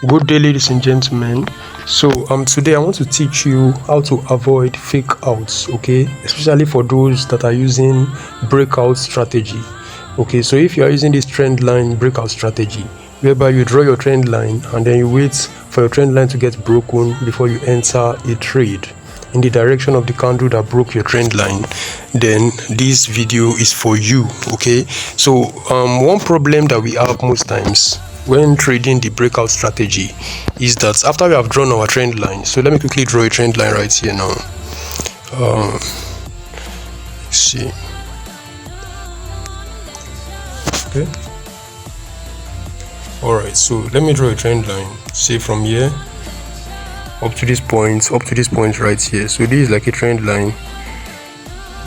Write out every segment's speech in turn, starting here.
Good day, ladies and gentlemen. So today I want to teach you how to avoid fake outs, okay, especially for those that are using breakout strategy. Okay, so if you are using this trend line breakout strategy, whereby you draw your trend line and then you wait for your trend line to get broken before you enter a trade in the direction of the candle that broke your trend line, then this video is for you. Okay, so one problem that we have most times when trading the breakout strategy is that after we have drawn our trend line, so let me quickly draw a trend line right here now. See, okay, all right, so let me draw a trend line, say from here up to this point right here. So this is like a trend line.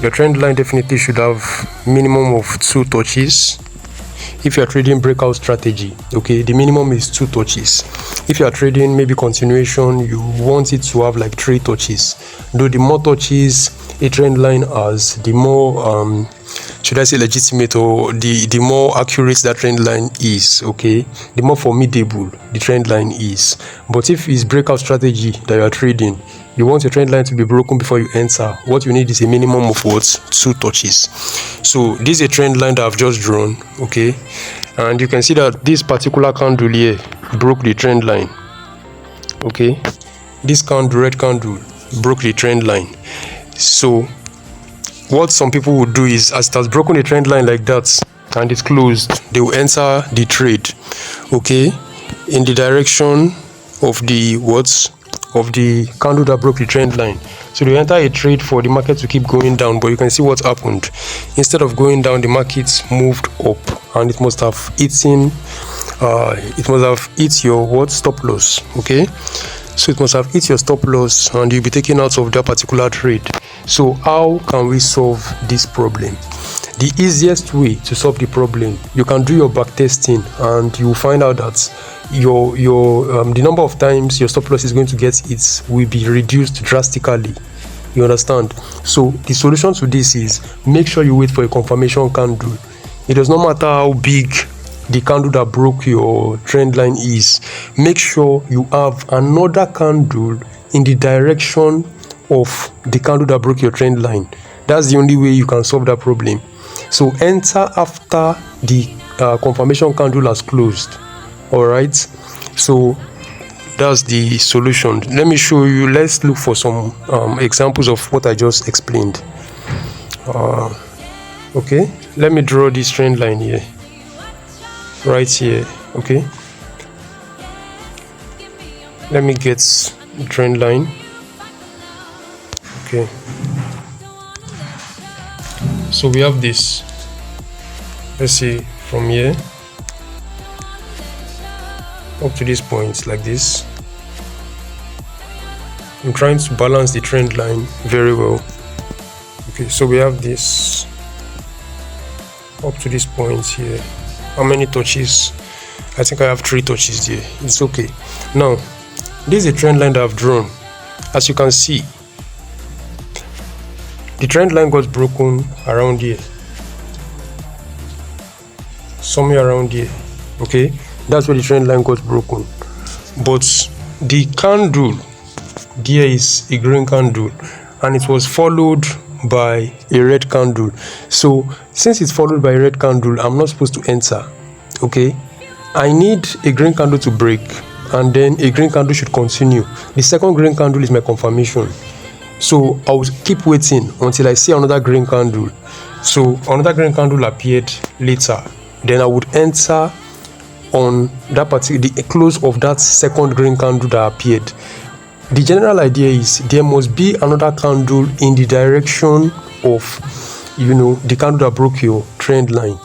Your trend line definitely should have minimum of 2 touches. If you are trading breakout strategy, okay, the minimum is 2 touches. If you are trading maybe continuation, you want it to have like 3 touches. Though the more touches a trend line has, the more should I say legitimate, or the more accurate that trend line is, okay, the more formidable the trend line is. But if it's breakout strategy that you are trading, you want your trend line to be broken before you enter. What you need is a minimum of what? 2 touches. So this is a trend line that I've just drawn, okay, and you can see that this particular candle here broke the trend line. Okay, this candle, red candle, broke the trend line. So what some people would do is, as it has broken the trend line like that and it's closed, they will enter the trade, okay, in the direction of the of the candle that broke the trend line. So they enter a trade for the market to keep going down, but you can see what happened. Instead of going down, the market moved up, and it must have eaten your stop loss, okay. So it must have hit your stop loss and you'll be taken out of that particular trade. So how can we solve this problem? The easiest way to solve the problem, you can do your back testing and you will find out that the number of times your stop loss is going to get hit will be reduced drastically. You understand? So the solution to this is, make sure you wait for a confirmation candle. It does not matter how big the candle that broke your trend line is. Make sure you have another candle in the direction of the candle that broke your trend line. That's the only way you can solve that problem. So enter after the confirmation candle has closed. All right, so that's the solution. Let me show you. Let's look for some examples of what I just explained. Okay, let me draw this trend line here, right here. Okay, let me get the trend line. Okay, so we have this. Let's see, from here up to this point, like this. I'm trying to balance the trend line very well. Okay, so we have this up to this point here. How many touches? I think I have 3 touches there. It's okay. Now this is a trend line that I've drawn. As you can see, the trend line got broken around here, somewhere around here. Okay, that's where the trend line got broken. But the candle there is a green candle and it was followed by a red candle. So since it's followed by a red candle, I'm not supposed to enter. Okay, I need a green candle to break and then a green candle should continue. The second green candle is my confirmation. So I will keep waiting until I see another green candle. So another green candle appeared later. Then I would enter on that particular, the close of that second green candle that appeared. The general idea is there must be another candle in the direction of, the candle that broke your trend line.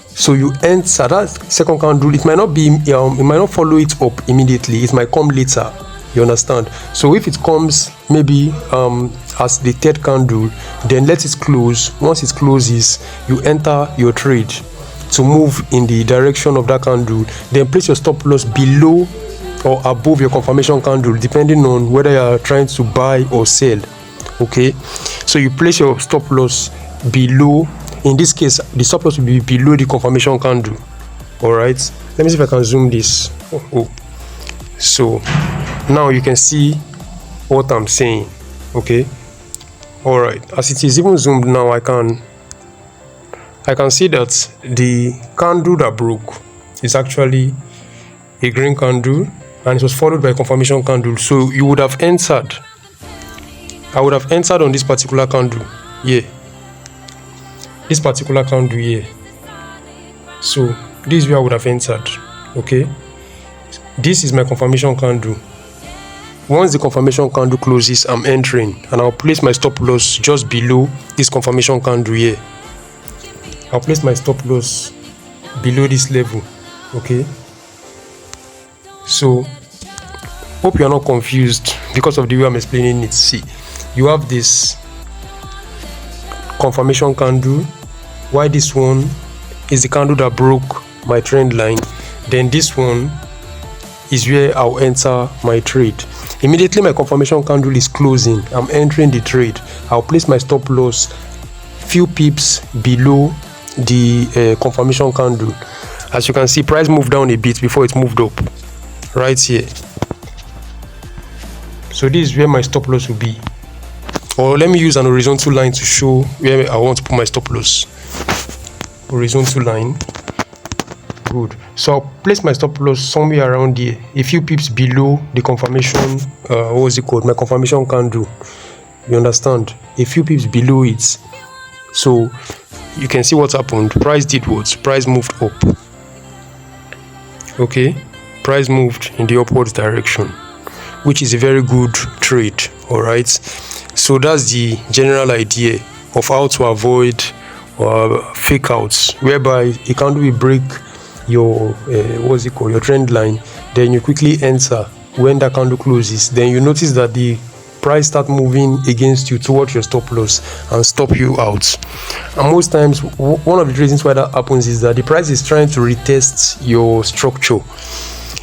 So you enter that second candle. It might not be, it might not follow it up immediately. It might come later. You understand? So if it comes maybe as the third candle, then let it close. Once it closes, you enter your trade to move in the direction of that candle. Then place your stop loss below or above your confirmation candle, depending on whether you are trying to buy or sell. Okay, so you place your stop loss below. In this case, the stop loss will be below the confirmation candle. All right, let me see if I can zoom this. So now you can see what I'm saying. Okay, all right, as it is even zoomed now, I can see that the candle that broke is actually a green candle, and it was followed by a confirmation candle. So you would have entered, I would have entered on this particular candle here, this particular candle here. So this is where I would have entered. Okay, this is my confirmation candle. Once the confirmation candle closes, I'm entering, and I'll place my stop loss just below this confirmation candle here. I'll place my stop loss below this level. Okay, so hope you are not confused because of the way I'm explaining it. See, you have this confirmation candle, why this one is the candle that broke my trend line, then this one is where I'll enter my trade. Immediately my confirmation candle is closing, I'm entering the trade. I'll place my stop loss few pips below the confirmation candle. As you can see, price moved down a bit before it moved up right here. So this is where my stop loss will be, or let me use an horizontal line to show where I want to put my stop loss. Horizontal line, good. So I'll place my stop loss somewhere around here, a few pips below the confirmation what was it called, my confirmation candle. You understand, a few pips below it. So you can see what happened. Price did what? Price moved up. Okay, price moved in the upwards direction, which is a very good trade. All right, so that's the general idea of how to avoid fake outs, whereby a candle will break your what's it called, your trend line, then you quickly enter when that candle closes. Then you notice that the price start moving against you towards your stop loss and stop you out. And most times one of the reasons why that happens is that the price is trying to retest your structure.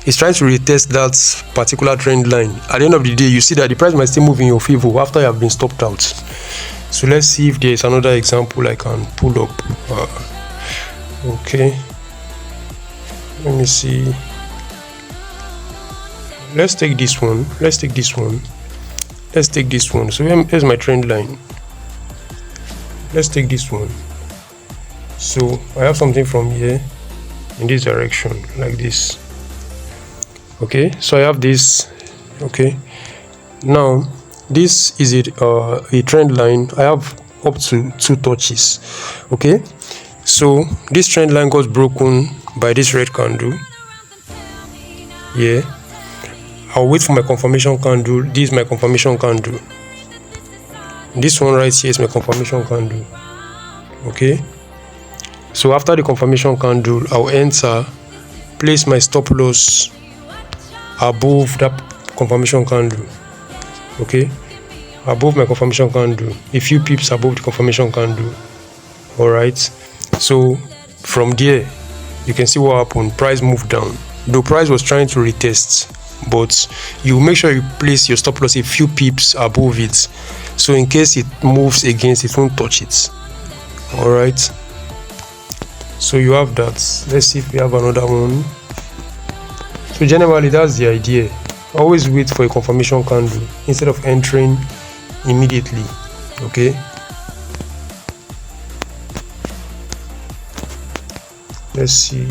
It's trying to retest that particular trend line. At the end of the day, you see that the price might still move in your favor after you have been stopped out. So let's see if there is another example I can pull up. Okay, let me see. Let's take this one. Let's take this one. Let's take this one. So here's my trend line. Let's take this one. So I have something from here in this direction like this. Okay, so I have this. Okay, now this is a trend line. I have up to 2 touches. Okay, so this trend line got broken by this red candle. Yeah, I'll wait for my confirmation candle. This is my confirmation candle. This one right here is my confirmation candle. Okay, so after the confirmation candle, I'll enter, place my stop loss above that confirmation candle. Okay, above my confirmation candle, a few pips above the confirmation candle. All right, so from there you can see what happened. Price moved down. The price was trying to retest, but you make sure you place your stop loss a few pips above it, so in case it moves against, it won't touch it. All right, so you have that. Let's see if we have another one. So generally that's the idea. Always wait for a confirmation candle instead of entering immediately. Okay, let's see.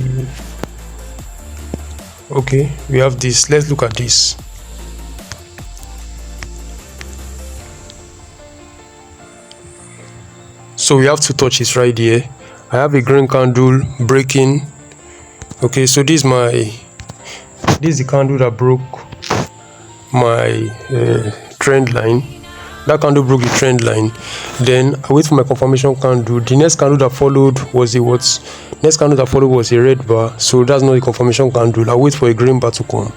Okay, we have this. Let's look at this. So we have 2 touches right here. I have a green candle breaking. Okay, so this is the candle that broke my trend line. That candle broke the trend line. Then I wait for my confirmation candle. The next candle that followed was a what? Next candle that followed was a red bar. So that's not a confirmation candle. I wait for a green bar to come.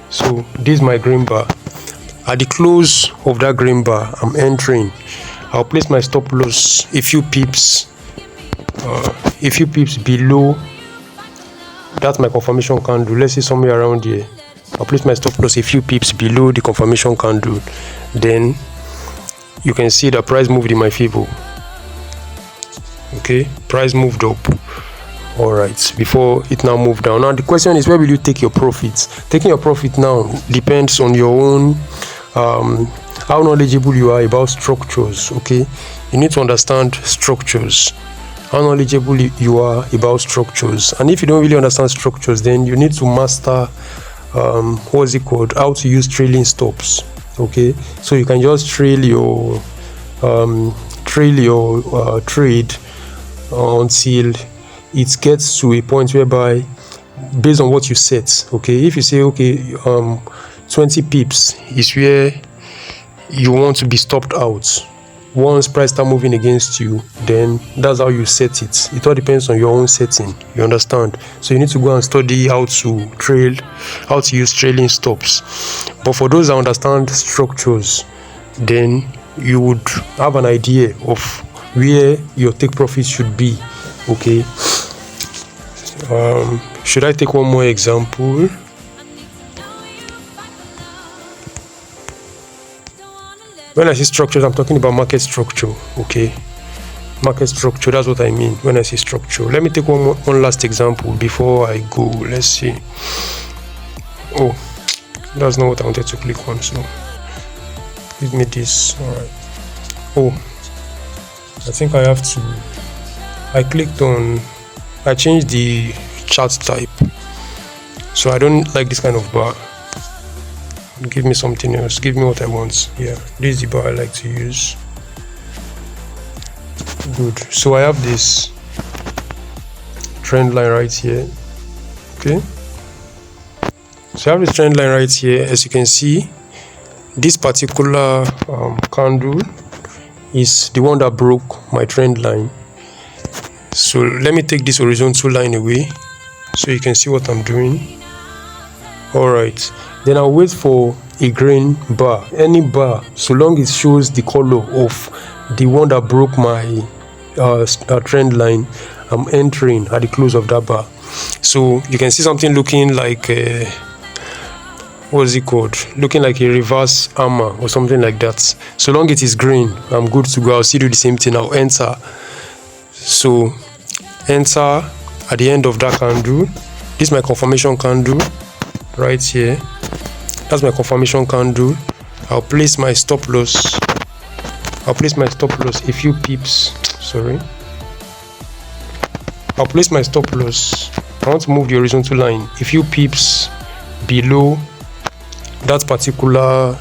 So this is my green bar. At the close of that green bar, I'm entering. I'll place my stop loss a few pips below. That's my confirmation candle. Let's see, somewhere around here. I'll place my stop loss a few pips below the confirmation candle. Then you can see the price moved in my favor. Okay, price moved up. All right, before it now move down. Now the question is, where will you take your profits? Taking your profit now depends on your own how knowledgeable you are about structures. Okay, you need to understand structures, how knowledgeable you are about structures. And if you don't really understand structures, then you need to master what's it called, how to use trailing stops. Okay, so you can just trail your trade until it gets to a point whereby, based on what you set, okay, if you say, okay, 20 pips is where you want to be stopped out. Once price start moving against you, then that's how you set it. It all depends on your own setting, you understand? So you need to go and study how to use trailing stops. But for those that understand structures, then you would have an idea of where your take profit should be. Okay, should I take one more example? When I say structures, I'm talking about market structure. Okay, market structure, that's what I mean when I say structure. Let me take one last example before I go. Let's see. Oh, that's not what I wanted to click on, so give me this. All right. Oh, I think I have to, I changed the chart type, so I don't like this kind of bar. Give me something else, give me what I want. Yeah, this is the bar I like to use. Good. So I have this trend line right here. Okay, so I have this trend line right here. As you can see, this particular candle is the one that broke my trend line. So let me take this horizontal line away so you can see what I'm doing. All right, then I'll wait for a green bar, any bar, so long it shows the color of the one that broke my trend line. I'm entering at the close of that bar. So you can see something looking like what's it called, looking like a reverse armor or something like that. So long it is green, I'm good to go. I'll still do the same thing. I'll enter. So enter at the end of that candle. This is my confirmation candle right here. That's my confirmation candle. I'll place my stop loss. I'll place my stop loss a few pips. Sorry. I'll place my stop loss. I want to move the horizontal line a few pips below that particular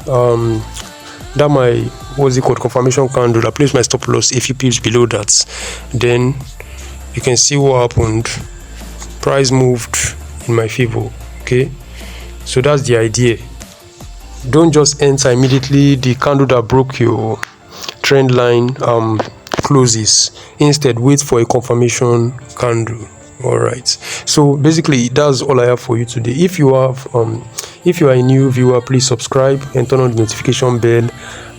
that my, what's it called, confirmation candle. I place my stop loss a few pips below that. Then you can see what happened. Price moved in my favor. Okay, so that's the idea. Don't just enter immediately the candle that broke your trend line closes. Instead, wait for a confirmation candle. All right, so basically that's all I have for you today. If you are a new viewer, please subscribe and turn on the notification bell.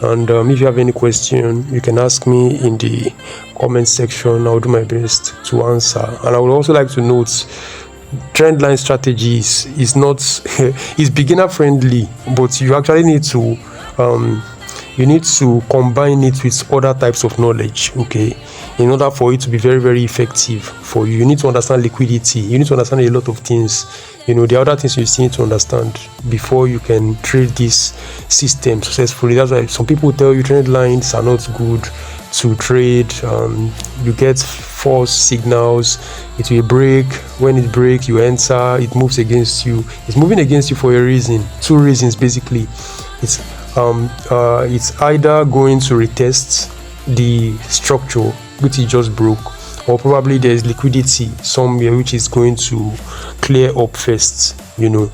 And if you have any question, you can ask me in the comment section. I'll do my best to answer. And I would also like to note, trend line strategies is not is beginner friendly, but you actually need to combine it with other types of knowledge, okay, in order for it to be very, very effective for you. You need to understand liquidity, you need to understand a lot of things, you know, the other things you still need to understand before you can trade this system successfully. That's why some people tell you trend lines are not good to trade. You get false signals. It will break. When it breaks, you enter, it moves against you. It's moving against you for a reason, two reasons basically. It's either going to retest the structure which it just broke, or probably there's liquidity somewhere which is going to clear up first, you know,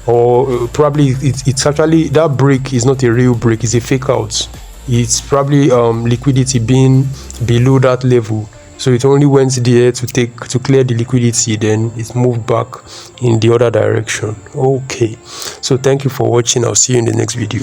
or probably it's actually, that break is not a real break, it's a fake out. It's probably liquidity being below that level, so it only went there to clear the liquidity, then it moved back in the other direction. Okay, so thank you for watching. I'll see you in the next video.